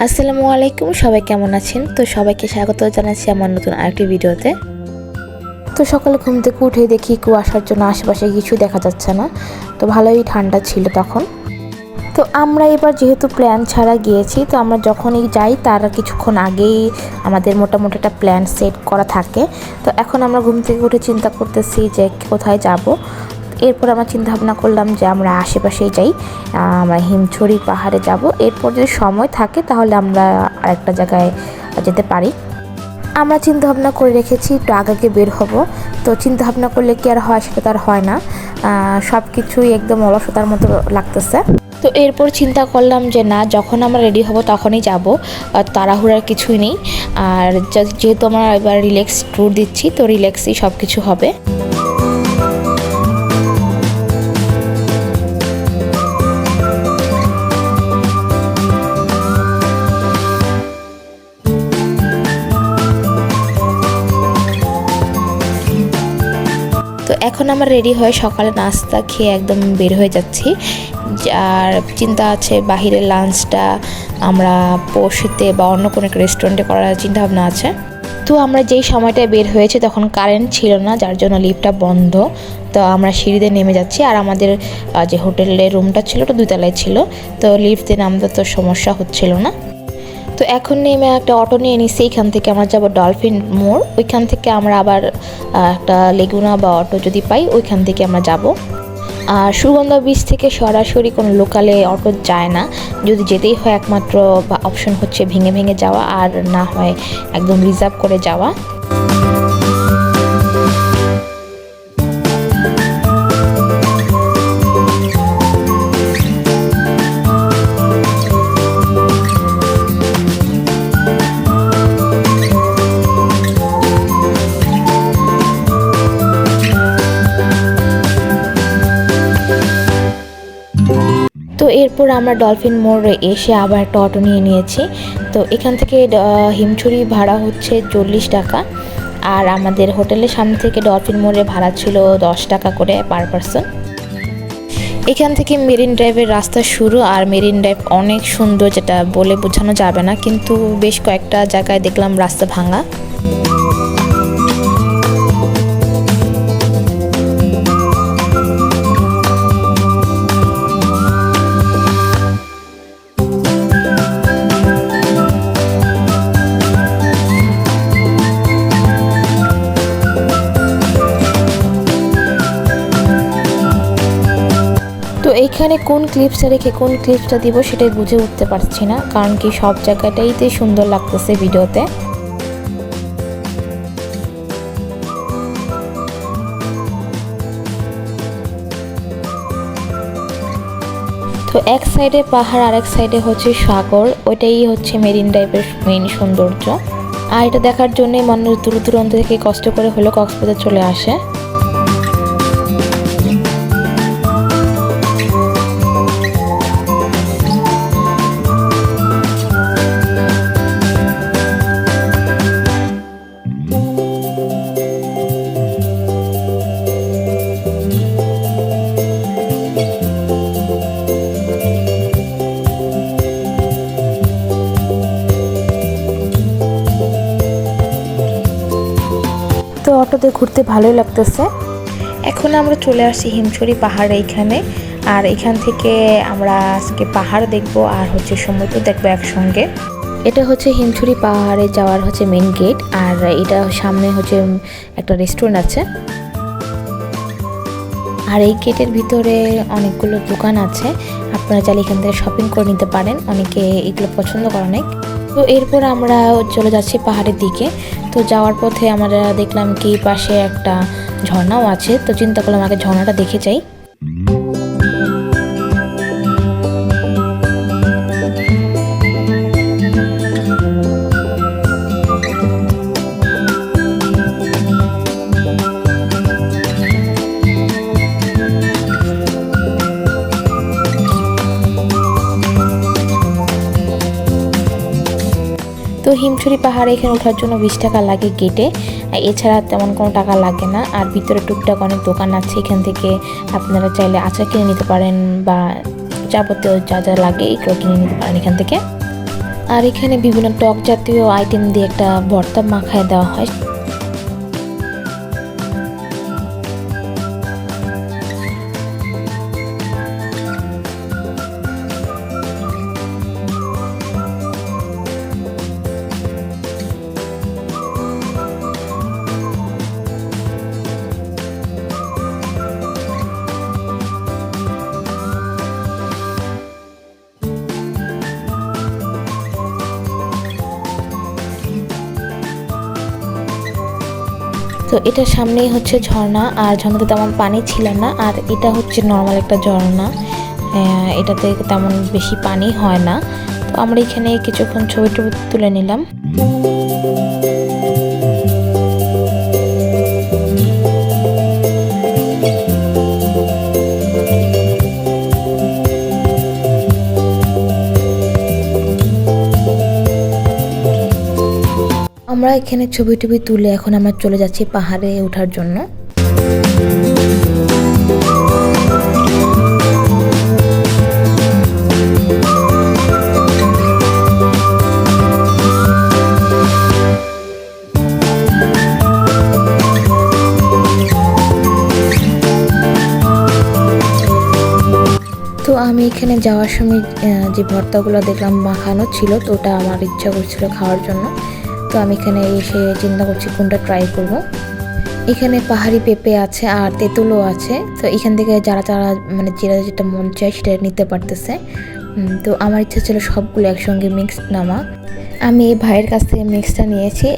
আসসালামু আলাইকুম, সবাই কেমন আছেন? তো সবাইকে স্বাগত জানাচ্ছি আমার নতুন আরেকটি ভিডিওতে। তো সকালে ঘুম থেকে উঠে দেখি কুয়াশার জন্য আশেপাশে কিছু দেখা যাচ্ছে না। তো ভালোই ঠান্ডা ছিল তখন। তো আমরা এবার যেহেতু প্ল্যান ছাড়া গিয়েছি, তো আমরা যখনই যাই তার কিছুক্ষণ আগেই আমাদের মোটামুটি একটা প্ল্যান সেট করা থাকে। তো এখন আমরা ঘুম থেকে উঠে চিন্তা করতেছি যে কোথায় যাব। এরপর আমরা চিন্তা ভাবনা করলাম যে আমরা আশেপাশেই যাই, আমরা হিমছড়ি পাহাড়ে যাব। এরপর যদি সময় থাকে তাহলে আমরা আরেকটা জায়গায় যেতে পারি। আমরা চিন্তা ভাবনা করে রেখেছি একটু আগে বের হব। তো চিন্তা ভাবনা করলে কি আর হয়, সেটা তো আর হয় না। সব কিছুই একদম অলসতার মতো লাগতেছে। তো এরপর চিন্তা করলাম যে না, যখন আমরা রেডি হব তখনই যাব, তাড়াহুড়ার কিছুই নেই। আর যেহেতু আমরা এবার রিল্যাক্স ট্যুর দিচ্ছি, তো রিল্যাক্সই সব কিছু হবে। তো এখন আমরা রেডি হয়ে সকালে নাস্তা খেয়ে একদম বের হয়ে যাচ্ছি। আর চিন্তা আছে বাহিরের লাঞ্চটা আমরা পরশুতে বা অন্য কোনো একটা রেস্টুরেন্টে করার চিন্তা ভাবনা আছে। তো আমরা যেই সময়টায় বের হয়েছে তখন কারেন্ট ছিল না, যার জন্য লিফটটা বন্ধ। তো আমরা সিঁড়িতে নেমে যাচ্ছি। আর আমাদের যে হোটেলের রুমটা ছিল ওটা 2 তলায় ছিল, তো লিফটে নামতে তো সমস্যা হচ্ছিল না। তো এখন নেমে একটা অটো নিয়ে নিচ্ছি। এখান থেকে আমরা যাব ডলফিন মোড়। ওইখান থেকে আমরা আবার একটা লেগুনা বা অটো যদি পাই ওইখান থেকে আমরা যাব। আর সুগন্ধা বিচ থেকে সরাসরি কোনো লোকালে অটো যায় না। যদি যেতেই হয় একমাত্র অপশন হচ্ছে ভেঙে ভেঙে যাওয়া, আর না হয় একদম রিজার্ভ করে যাওয়া। তো এরপর আমরা ডলফিন মোড়ে এসে আবার একটা অটো নিয়ে নিয়েছি। তো এখান থেকে হিমছড়ি ভাড়া হচ্ছে 40 টাকা। আর আমাদের হোটেলের সামনে থেকে ডলফিন মোড়ে ভাড়া ছিল 10 টাকা করে পার পারসন। এখান থেকে মেরিন ড্রাইভের রাস্তা শুরু। আর মেরিন ড্রাইভ অনেক সুন্দর, যেটা বলে বোঝানো যাবে না, কিন্তু বেশ কয়েকটা জায়গায় দেখলাম রাস্তা ভাঙা। তো এইখানে কোন ক্লিপসটা রেখে কোন ক্লিপসটা দিব সেটাই বুঝে উঠতে পারছি না, কারণ কি সব জায়গাটাইতে সুন্দর লাগতেছে ভিডিওতে। তো এক সাইডে পাহাড় আর এক সাইডে হচ্ছে সাগর, ওইটাই হচ্ছে মেরিন ড্রাইভের মেইন সৌন্দর্য। আর এটা দেখার জন্যই মানুষ দূর দূরান্ত থেকে কষ্ট করে হলেও কক্সবাজার চলে আসে। তো অটোতে ঘুরতে ভালোই লাগতেছে। এখন আমরা চলে আসছি হিমছড়ি পাহাড় এইখানে। আর এখান থেকে আমরা আজকে পাহাড় দেখব আর হচ্ছে সমুদ্র দেখবো একসঙ্গে। এটা হচ্ছে হিমছড়ি পাহাড়ে যাওয়ার হচ্ছে মেন গেট। আর এটা সামনে হচ্ছে একটা রেস্টুরেন্ট আছে। আর এই গেটের ভিতরে অনেকগুলো দোকান আছে, আপনারা চাইলে এখান থেকে শপিং করে নিতে পারেন, অনেকে এগুলো পছন্দ করে অনেক। তো এরপর আমরা চলে যাচ্ছি পাহাড়ের দিকে। তো যাওয়ার পথে আমরা দেখলাম কি পাশে একটা ঝর্ণাও আছে। তো চিন্তা করলাম আগে ঝর্ণাটা দেখে যাই। তো হিমছড়ি পাহাড়ে এখানে ওঠার জন্য 20 টাকা লাগে গেটে, এছাড়া তেমন কোনো টাকা লাগে না। আর ভিতরে টুকটাক অনেক দোকান আছে, এখান থেকে আপনারা চাইলে আচার কিনে নিতে পারেন বা যাবতীয় যা যা লাগে এগুলো কিনে নিতে পারেন এখান থেকে। আর এখানে বিভিন্ন টক জাতীয় আইটেম দিয়ে একটা ভর্তা মাখায় দেওয়া হয়। তো এটার সামনেই হচ্ছে ঝর্ণা, আর ঝর্ণাতে তেমন পানি ছিল না, আর এটা হচ্ছে নর্মাল একটা ঝর্ণা, এটাতে তেমন বেশি পানি হয় না। তো আমরা এখানে কিছুক্ষণ ছবি টবি তুলে নিলাম। আমরা এখানে ছবি টবি তুলে এখন আমরা চলে যাচ্ছি পাহাড়ে ওঠার জন্য। তো আমি এখানে যাওয়ার সময় যে ভর্তাগুলো দেখলাম মাখানো ছিল, তো ওটা আমার ইচ্ছা করছিল খাওয়ার জন্য। তো আমি এখানে এসে চিন্তা করছি কোনটা ট্রাই করব। এখানে পাহাড়ি পেঁপে আছে আর তেঁতুলও আছে। তো এখান থেকে যারা মানে যেটা মন চায় সেটা নিতে পারতেছে। তো আমার ইচ্ছা ছিল সবগুলো একসঙ্গে মিক্সড নামা। আমি এই ভাইয়ের কাছ থেকে মিক্সটা নিয়েছি।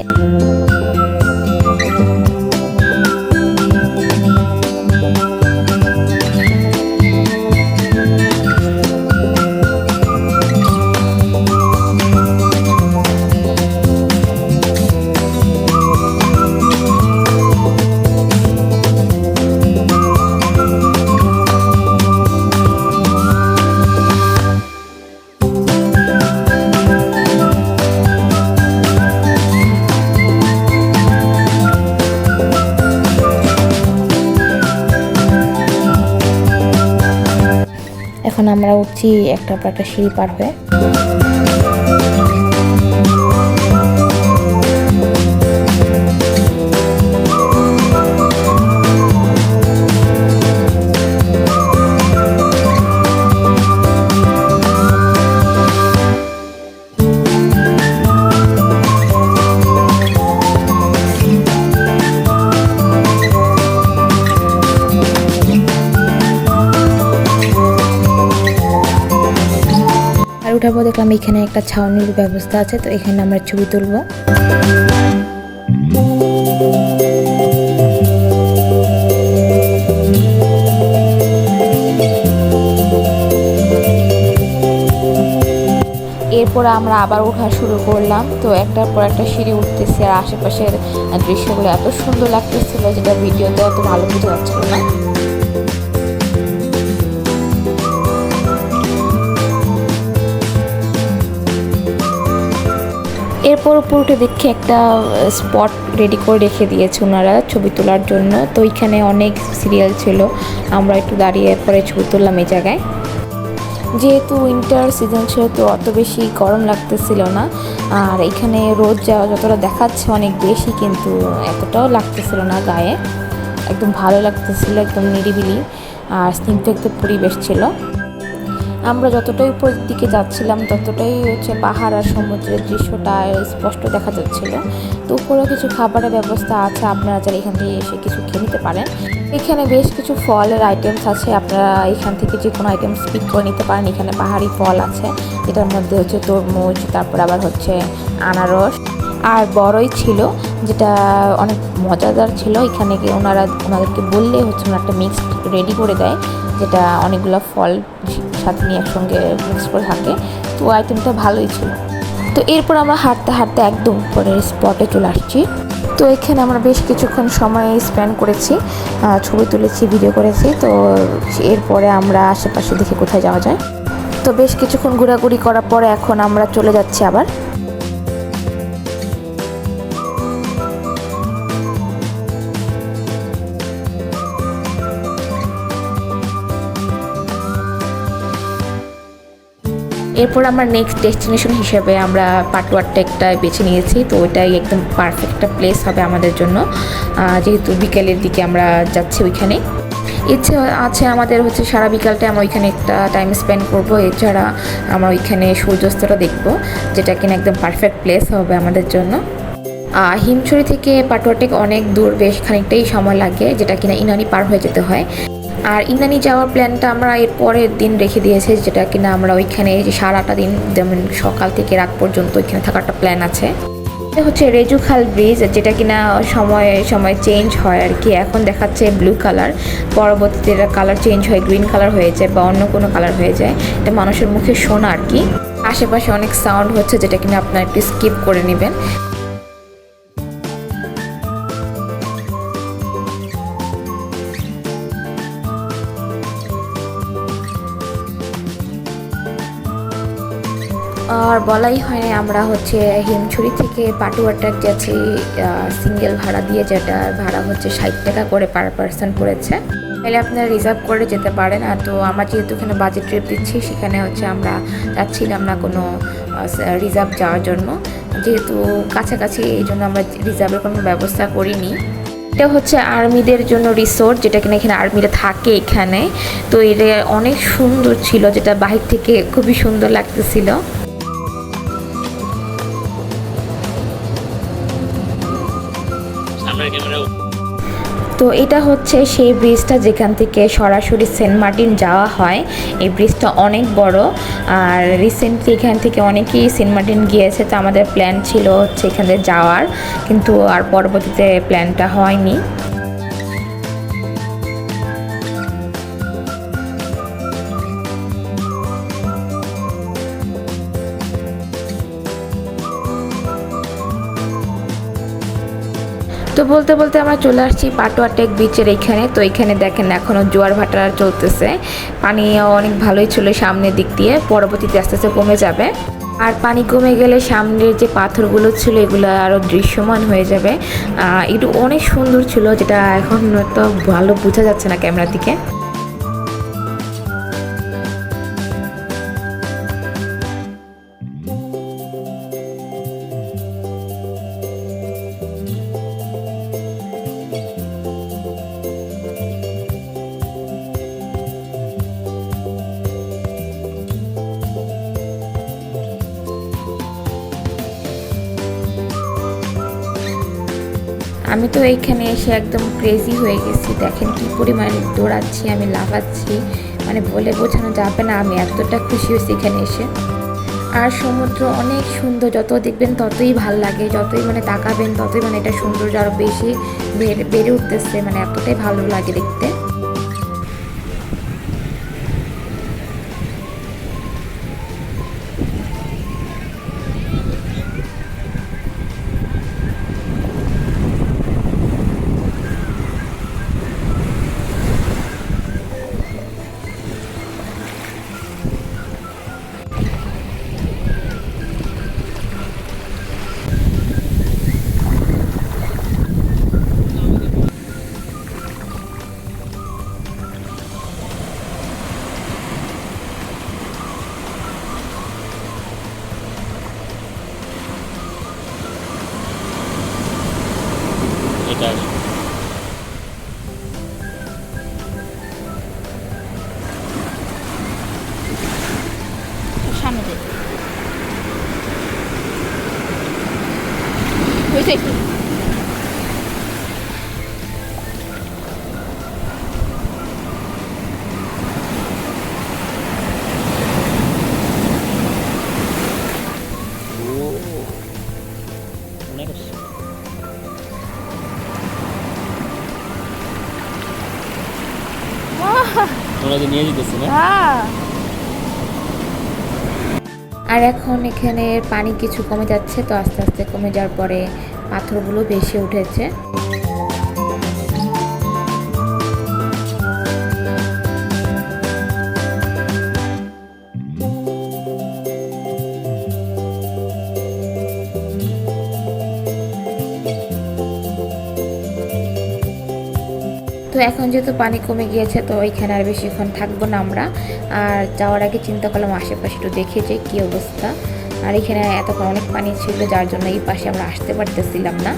এখন আমরা উঠছি একটা পর একটা সিঁড়ি পার হয়ে। ওঠার পর দেখলাম এখানে একটা ছাউনির ব্যবস্থা আছে, তো এখানে আমরা ছবি তুলব। এরপর আমরা আবার ওঠা শুরু করলাম। তো একটার পর একটা সিঁড়ি উঠতেছে, আর আশেপাশের দৃশ্যগুলো এত সুন্দর লাগতেছিল যেটা ভিডিওতে অত ভালো বোঝা যাচ্ছিল না। এরপর উপরে দেখে একটা স্পট রেডি করে রেখে দিয়েছে ওনারা ছবি তোলার জন্য। তো এখানে অনেক সিরিয়াল ছিল, আমরা একটু দাঁড়িয়ে পরে ছবি তুললাম এই জায়গায়। যেহেতু উইন্টার সিজন ছিল তো অত বেশি গরম লাগতেছিল না, আর এখানে রোদ যাওয়া যতটা দেখাচ্ছে অনেক বেশি, কিন্তু এতটাও লাগতেছিল না গায়ে, একদম ভালো লাগতেছিল, একদম নিরিবিলি আর স্নিগ্ধ পরিবেশ ছিল। আমরা যতটাই উপরের দিকে যাচ্ছিলাম ততটাই হচ্ছে পাহাড় আর সমুদ্রের দৃশ্যটা স্পষ্ট দেখা যাচ্ছিল। তো উপরেও কিছু খাবারের ব্যবস্থা আছে, আপনারা যারা এখান থেকে এসে কিছু খেয়ে নিতে পারেন। এখানে বেশ কিছু ফলের আইটেমস আছে, আপনারা এখান থেকে যে কোনো আইটেমস পিক করে নিতে পারেন। এখানে পাহাড়ি ফল আছে, এটার মধ্যে হচ্ছে তরমুজ, তারপর আবার হচ্ছে আনারস আর বড়ই ছিল, যেটা অনেক মজাদার ছিল। এখানে ওনাদেরকে বললে হচ্ছে একটা মিক্সড রেডি করে দেয়, যেটা অনেকগুলো ফল সাথে নিয়ে একসঙ্গে মিক্স করে থাকে। তো আইটেমটা ভালোই ছিল। তো এরপর আমরা হাঁটতে হাঁটতে একদম উপরের স্পটে চলে আসছি। তো এখানে আমরা বেশ কিছুক্ষণ সময় স্পেন্ড করেছি, ছবি তুলেছি, ভিডিও করেছি। তো এরপরে আমরা আশেপাশে দেখে কোথায় যাওয়া যায়। তো বেশ কিছুক্ষণ ঘোরাঘুরি করার পরে এখন আমরা চলে যাচ্ছি আবার। এরপর আমার নেক্সট ডেস্টিনেশন হিসেবে আমরা পাটুয়ার টেকটা বেছে নিয়েছি। তো ওইটাই একদম পারফেক্ট একটা প্লেস হবে আমাদের জন্য, যেহেতু বিকেলের দিকে আমরা যাচ্ছি ওইখানে। ইচ্ছে আছে আমাদের হচ্ছে সারা বিকালটা আমরা ওইখানে একটা টাইম স্পেন্ড করবো। এছাড়া আমরা ওইখানে সূর্যাস্তটা দেখবো, যেটা কিনা একদম পারফেক্ট প্লেস হবে আমাদের জন্য। হিমছড়ি থেকে পাটুয়া টেক অনেক দূর, বেশ খানিকটাই সময় লাগে, যেটা কিনা ইনানি পার হয়ে যেতে হয়। আর ইনানি যাওয়ার প্ল্যানটা আমরা এর পরের দিন রেখে দিয়েছি, যেটা কিনা আমরা ওইখানে যে সারাটা দিন যেমন সকাল থেকে রাত পর্যন্ত ওইখানে থাকার একটা প্ল্যান আছে। এটা হচ্ছে রেজুখাল ব্রিজ, যেটা কিনা সময়ে সময়ে চেঞ্জ হয় আর কি। এখন দেখাচ্ছে ব্লু কালার, পরবর্তীতে এটা কালার চেঞ্জ হয়ে গ্রিন কালার হয়ে যায় বা অন্য কোনো কালার হয়ে যায়। এটা মানুষের মুখে শোনা আর কি। আশেপাশে অনেক সাউন্ড হচ্ছে, যেটা কিনা আপনারা একটু স্কিপ করে নেবেন। আর বলাই হয় না, আমরা হচ্ছে হিমছড়ি থেকে পাটুয়া টেক যাচ্ছি সিঙ্গেল ভাড়া দিয়ে, যেটা ভাড়া হচ্ছে 60 টাকা করে পার পারসন পড়েছে। তাহলে আপনারা রিজার্ভ করে যেতে পারেন। আর তো আমরা যেহেতু এখানে বাজেট ট্রিপ দিচ্ছি, সেখানে হচ্ছে আমরা যাচ্ছিলাম না কোনো রিজার্ভ যাওয়ার জন্য, যেহেতু কাছাকাছি, এই জন্য আমরা রিজার্ভের কোনো ব্যবস্থা করিনি। এটা হচ্ছে আর্মিদের জন্য রিসোর্ট, যেটা কিনা এখানে আর্মিরা থাকে এখানে। তো এটা অনেক সুন্দর ছিল, যেটা বাহির থেকে খুবই সুন্দর লাগতেছিল। তো এটা হচ্ছে সেই ব্রিজটা যেখান থেকে সরাসরি সেন্ট মার্টিন যাওয়া হয়। এই ব্রিজটা অনেক বড়, আর রিসেন্টলি এখান থেকে অনেকেই সেন্ট মার্টিন গিয়েছে। তো আমাদের প্ল্যান ছিল হচ্ছে এখানে যাওয়ার, কিন্তু আর পরবর্তীতে প্ল্যানটা হয়নি। তো বলতে বলতে আমরা চলে আসছি পাটুয়া টেক বিচের এইখানে। তো এইখানে দেখেন এখনও জোয়ার ভাটা চলতেছে, পানি অনেক ভালোই ছিল সামনের দিক দিয়ে, পরবর্তীতে আস্তে আস্তে কমে যাবে। আর পানি কমে গেলে সামনের যে পাথরগুলো ছিল এগুলো আরও দৃশ্যমান হয়ে যাবে। একটু অনেক সুন্দর ছিল, যেটা এখন তো ভালো বোঝা যাচ্ছে না ক্যামেরার দিকে। আমি তো এইখানে এসে একদম ক্রেজি হয়ে গেছি। দেখেন কি পরিমাণে দৌড়াচ্ছি, আমি লাফাচ্ছি, মানে বলে বোঝানো যাবে না, আমি এতটা খুশি হয়েছি এখানে এসে। আর সমুদ্র অনেক সুন্দর, যত দেখবেন ততই ভাল লাগে, যতই মানে তাকাবেন ততই মানে এটা সৌন্দর্য আরও বেশি বেড়ে উঠতেছে, মানে এতটাই ভালো লাগে দেখতে। এটার সামনে যাই হয়েছে একটু অনেক ওরা যে নিয়ে যেতেছে না। আর এখন এখানে পানি কিছু কমে যাচ্ছে, তো আস্তে আস্তে কমে যাওয়ার পরে পাথরগুলো বেশি উঠেছে। তো এখন যেহেতু পানি কমে গিয়েছে তো এখানে আর বেশিক্ষণ থাকবো না আমরা। আর যাওয়ার আগে চিন্তা করলাম আশেপাশে একটু দেখে যে কী অবস্থা। আর এখানে এতক্ষণ অনেক পানি ছিল যার জন্য এই পাশে আমরা আসতে পারতেছিলাম না।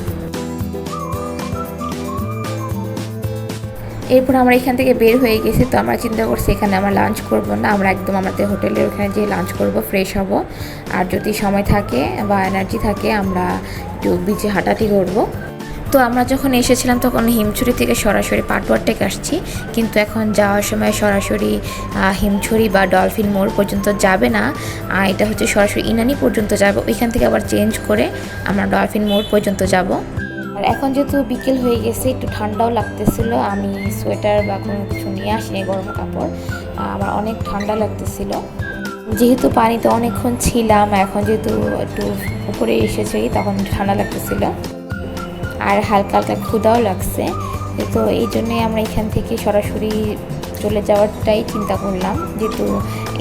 এরপর আমরা এখান থেকে বের হয়ে গেছি। তো আমরা চিন্তা করছি এখানে আমরা লাঞ্চ করব না, আমরা একদম আমাদের হোটেলের ওখানে যেয়ে লাঞ্চ করব, ফ্রেশ হব। আর যদি সময় থাকে বা এনার্জি থাকে আমরা একটু বিচে হাঁটাহাঁটি করব। তো আমরা যখন এসেছিলাম তখন হিমছড়ি থেকে সরাসরি পাটুয়ার টেক আসছি, কিন্তু এখন যাওয়ার সময় সরাসরি হিমছড়ি বা ডলফিন মোড় পর্যন্ত যাবে না, এটা হচ্ছে সরাসরি ইনানি পর্যন্ত যাব। ওইখান থেকে আবার চেঞ্জ করে আমরা ডলফিন মোড় পর্যন্ত যাব। আর এখন যেহেতু বিকেল হয়ে গেছে একটু ঠান্ডাও লাগতেছিল, আমি সোয়েটার বা কোনো কিছু নিয়ে আসিনি গরম কাপড়, আমার অনেক ঠান্ডা লাগতেছিল। যেহেতু পানিতে অনেকক্ষণ ছিলাম, এখন যেহেতু একটু উপরে এসেছি তখন ঠান্ডা লাগতেছিল আর হালকা হালকা ক্ষুধাও লাগছে। তো এই জন্যই আমরা এখান থেকে সরাসরি চলে যাওয়ারটাই চিন্তা করলাম, যেহেতু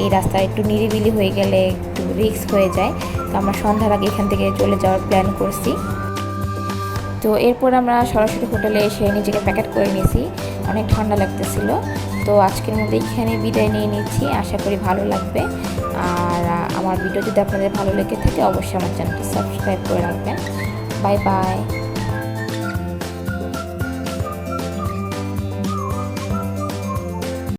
এই রাস্তা একটু নিরিবিলি হয়ে গেলে একটু রিস্ক হয়ে যায়। তো আমরা সন্ধ্যার আগে এখান থেকে চলে যাওয়ার প্ল্যান করছি। তো এরপর আমরা সরাসরি হোটেলে এসে নিজেকে প্যাকেট করে নিয়েছি, অনেক ঠান্ডা লাগতেছিল। তো আজকের মধ্যে এখানে বিদায় নিয়ে নিচ্ছি, আশা করি ভালো লাগবে। আর আমার ভিডিও যদি আপনাদের ভালো লেগে থাকে অবশ্যই আমার চ্যানেলটি সাবস্ক্রাইব করে রাখবেন। Bye bye.